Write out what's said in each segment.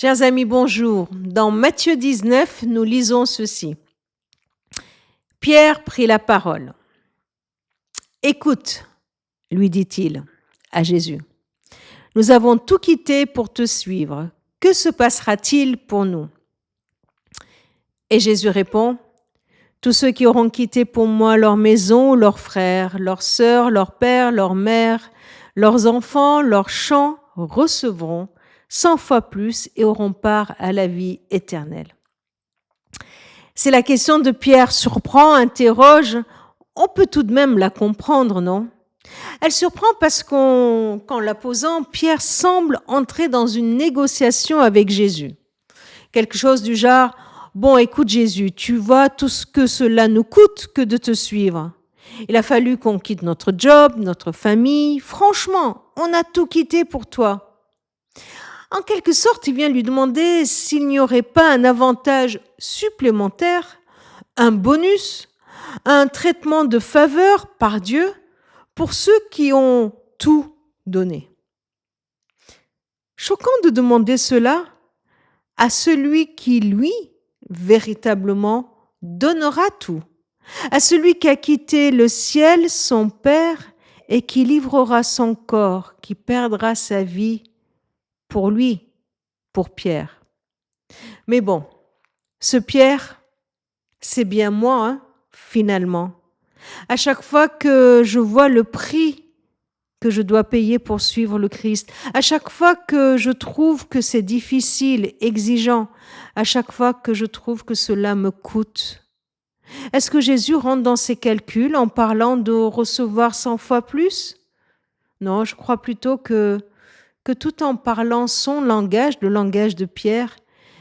Chers amis, bonjour. Dans Matthieu 19, nous lisons ceci. Pierre prit la parole. Écoute, lui dit-il à Jésus. Nous avons tout quitté pour te suivre. Que se passera-t-il pour nous? Et Jésus répond, tous ceux qui auront quitté pour moi leur maison, leurs frères, leurs sœurs, leurs pères, leurs mères, leurs enfants, leurs champs, recevront 100 fois plus et auront part à la vie éternelle. C'est la question de Pierre surprend, interroge. On peut tout de même la comprendre, non? Elle surprend parce qu'en la posant, Pierre semble entrer dans une négociation avec Jésus. Quelque chose du genre, bon, écoute Jésus, tu vois tout ce que cela nous coûte que de te suivre. Il a fallu qu'on quitte notre job, notre famille. Franchement, on a tout quitté pour toi. En quelque sorte, il vient lui demander s'il n'y aurait pas un avantage supplémentaire, un bonus, un traitement de faveur par Dieu pour ceux qui ont tout donné. Choquant de demander cela à celui qui, lui, véritablement donnera tout, à celui qui a quitté le ciel, son Père, et qui livrera son corps, qui perdra sa vie pour lui, pour Pierre. Mais bon, ce Pierre, c'est bien moi, finalement. À chaque fois que je vois le prix que je dois payer pour suivre le Christ, à chaque fois que je trouve que c'est difficile, exigeant, à chaque fois que je trouve que cela me coûte, est-ce que Jésus rentre dans ses calculs en parlant de recevoir 100 fois plus? Non, je crois plutôt que tout en parlant son langage, le langage de Pierre,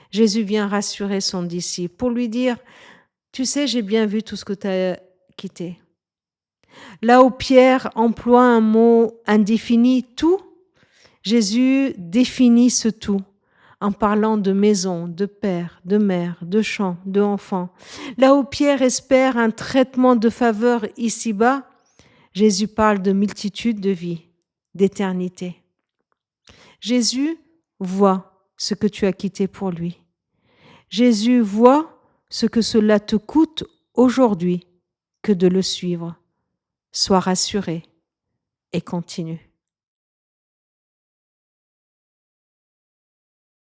Jésus vient rassurer son disciple pour lui dire, tu sais, j'ai bien vu tout ce que tu as quitté. Là où Pierre emploie un mot indéfini, tout, Jésus définit ce tout en parlant de maison, de père, de mère, de champ, d'enfants. Là où Pierre espère un traitement de faveur ici-bas, Jésus parle de multitude de vies, d'éternité. Jésus voit ce que tu as quitté pour lui. Jésus voit ce que cela te coûte aujourd'hui que de le suivre. Sois rassuré et continue.